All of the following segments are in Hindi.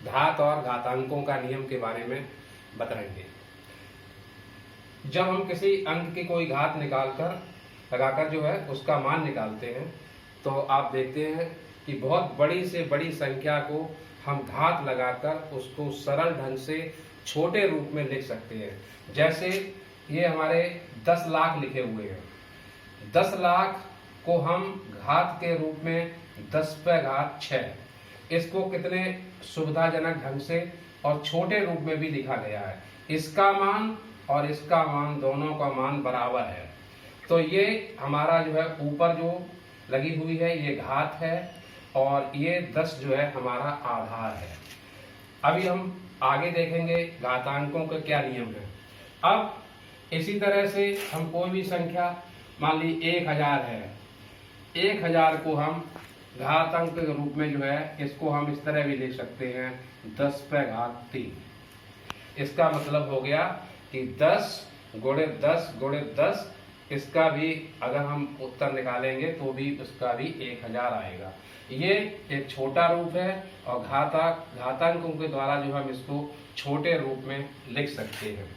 घात और घातांकों का नियम के बारे में बताएंगे। जब हम किसी अंक की कोई घात लगाकर जो है उसका मान निकालते हैं, तो आप देखते हैं कि बहुत बड़ी से बड़ी संख्या को हम घात लगाकर उसको सरल ढंग से छोटे रूप में लिख सकते हैं। जैसे ये हमारे 10 लाख लिखे हुए हैं, 10 लाख को हम घात के रूप में 10⁻6, इसको कितने सुविधाजनक ढंग से और छोटे रूप में भी लिखा गया है। इसका मान और इसका मान, दोनों का मान बराबर है। तो ये हमारा जो है ऊपर जो लगी हुई है ये घात है और ये 10 जो है हमारा आधार है। अभी हम आगे देखेंगे घातांकों का क्या नियम है। अब इसी तरह से हम कोई भी संख्या, मान ली 1000 है, 1000 को हम घातांक के रूप में जो है इसको हम इस तरह भी लिख सकते हैं 10⁻3। इसका मतलब हो गया कि 10 गुणे 10 गुणे 10, इसका भी अगर हम उत्तर निकालेंगे तो भी उसका भी 1000 आएगा। ये एक छोटा रूप है और घातांकों के द्वारा जो हम इसको छोटे रूप में लिख सकते हैं।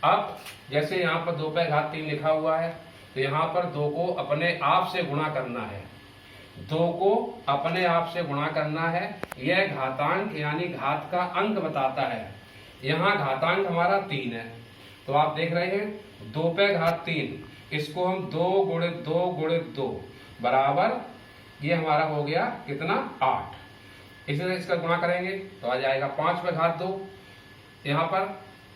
अब जैसे यहाँ पर 2⁻3 लिखा हुआ है, तो यहाँ पर 2 को अपने आप से गुणा करना है, 2 को अपने आप से गुणा करना है। यह घातांक यानी घात का अंक बताता है। यहाँ घातांक हमारा 3 है, तो आप देख रहे हैं 2⁻3, इसको हम 2 गुणे 2 गुणे 2 बराबर, ये हमारा हो गया कितना, 8। इसी तरह इसका गुणा करेंगे तो आ जाएगा 5⁻2। यहाँ पर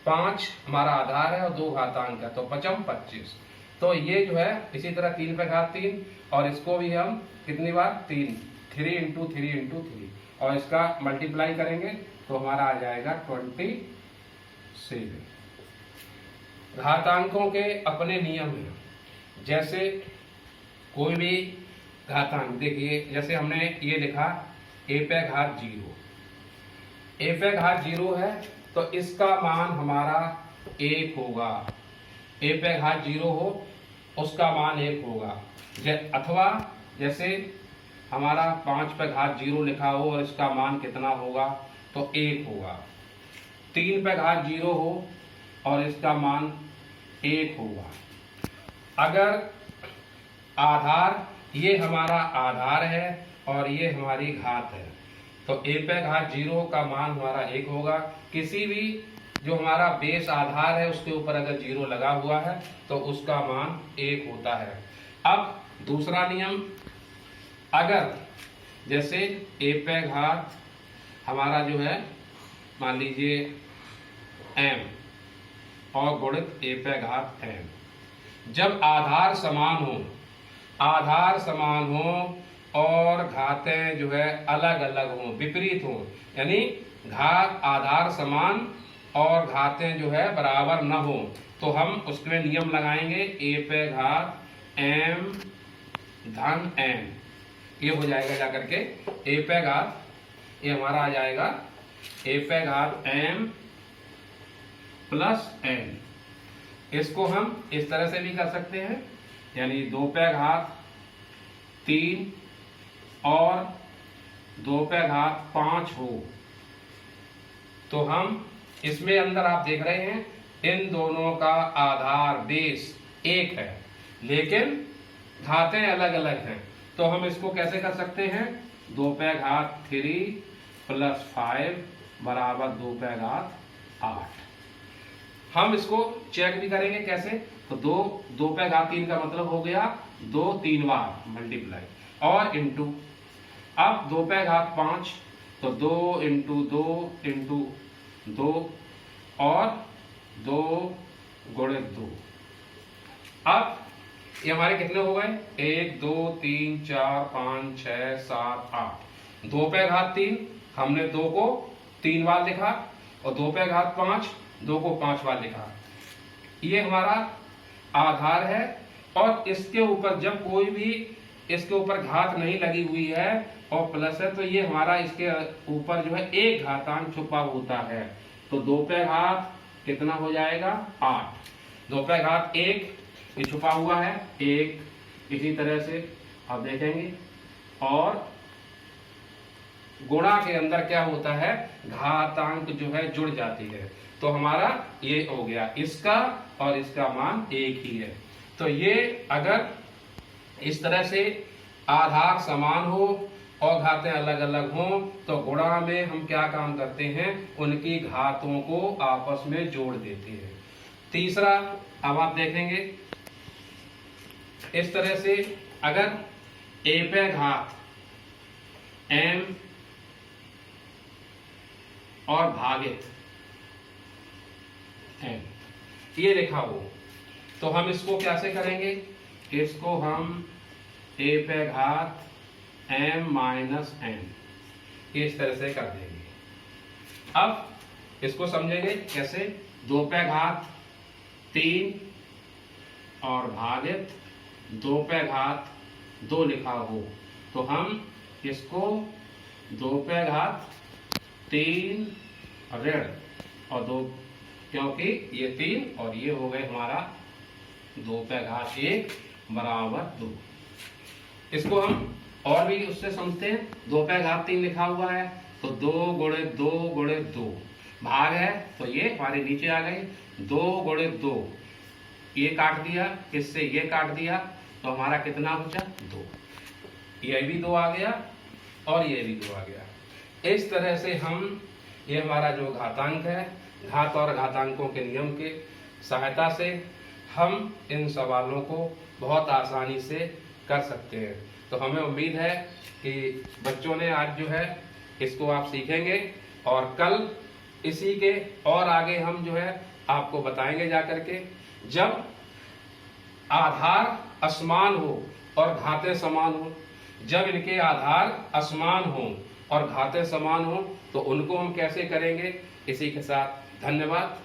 5 हमारा आधार है और 2 घातांक है, तो 5×5 25। तो ये जो है इसी तरह 3⁻3, और इसको भी हम कितनी बार, 3 × 3 × 3, और इसका मल्टीप्लाई करेंगे तो हमारा आ जाएगा 27। घातांकों के अपने नियम हैं। जैसे कोई भी घातांक, देखिए जैसे हमने ये लिखा a⁻0, a⁻0 है तो इसका मान हमारा 1 होगा। a⁻0 हो उसका मान 1 होगा। अथवा जैसे हमारा 5⁻0 लिखा हो और इसका मान कितना होगा, तो 1 होगा। 3⁻0 हो और इसका मान 1 होगा। अगर आधार, ये हमारा आधार है और ये हमारी घात है, तो a⁻0 का मान हमारा 1 होगा। किसी भी जो हमारा बेस आधार है उसके ऊपर अगर 0 लगा हुआ है तो उसका मान 1 होता है। अब दूसरा नियम, अगर जैसे a⁻, हमारा जो है मान लीजिए m और गुणित a⁻m, जब आधार समान हो और घातें जो है अलग अलग हों, विपरीत हों, यानी घात आधार समान और घातें जो है बराबर न हो, तो हम उसमें नियम लगाएंगे a⁻m धन n। ये हो जाएगा जाकर के a⁻, ये हमारा आ जाएगा a⁻m प्लस n। इसको हम इस तरह से भी कर सकते हैं, यानी 2⁻3 और 2⁻5 हो, तो हम इसमें अंदर आप देख रहे हैं इन दोनों का आधार बेस 1 है, लेकिन घातें अलग अलग हैं। तो हम इसको कैसे कर सकते हैं, 2⁻3 प्लस 5 बराबर 2⁻8। हम इसको चेक भी करेंगे कैसे, तो 2⁻3 का मतलब हो गया 2 3 बार मल्टीप्लाई और इंटू। अब 2⁻5, तो 2 × 2 × 2 और 2 गुणे 2। अब ये हमारे कितने हो गए, 1 2 3 4 5 6 7 8। 2⁻3 हमने 2 को 3 बार लिखा और 2⁻5 2 को 5 बार लिखा। ये हमारा आधार है, और इसके ऊपर जब कोई भी इसके ऊपर घात नहीं लगी हुई है और प्लस है, तो ये हमारा इसके ऊपर जो है एक घातांक छुपा होता है। तो 2⁻, कितना हो जाएगा, 8। 2⁻1 ये छुपा हुआ है 1। इसी तरह से आप देखेंगे, और गुणा के अंदर क्या होता है, घातांक जो है जुड़ जाती है। तो हमारा ये हो गया, इसका और इसका मान एक ही है। तो ये अगर इस तरह से आधार समान हो और घातें अलग अलग हों तो गुणा में हम क्या काम करते हैं, उनकी घातों को आपस में जोड़ देते हैं। तीसरा, अब आप देखेंगे इस तरह से अगर a पे घात m और भागित m ये लिखा हो तो हम इसको कैसे करेंगे, इसको हम a पे घात m माइनस n इस तरह से कर देंगे। अब इसको समझेंगे कैसे, 2 पे घात 3 और भागित 2 पे घात 2 लिखा हो तो हम इसको 2 पे घात 3 ऋण और 2, क्योंकि ये 3 और ये हो गए हमारा 2 पे घात 1 बराबर 2। इसको हम और भी उससे समझते हैं, 2 पे घात 3 लिखा हुआ है तो 2 गुणे 2 गुणे 2 भाग है तो ये हमारे नीचे आ गए, 2 गुणे 2 ये काट दिया, इससे ये काट दिया तो हमारा कितना बचा, 2। ये भी 2 आ गया और ये भी 2 आ गया। इस तरह से हम, ये हमारा जो घातांक है, घात और घातांकों के नियम के सहायता से हम इन सवालों को बहुत आसानी से कर सकते हैं। तो हमें उम्मीद है कि बच्चों ने आज जो है इसको आप सीखेंगे और कल इसी के और आगे हम जो है आपको बताएंगे जाकर के, जब आधार असमान हो और घातें समान हो, जब इनके आधार असमान हो और घातें समान हो तो उनको हम कैसे करेंगे। इसी के साथ धन्यवाद।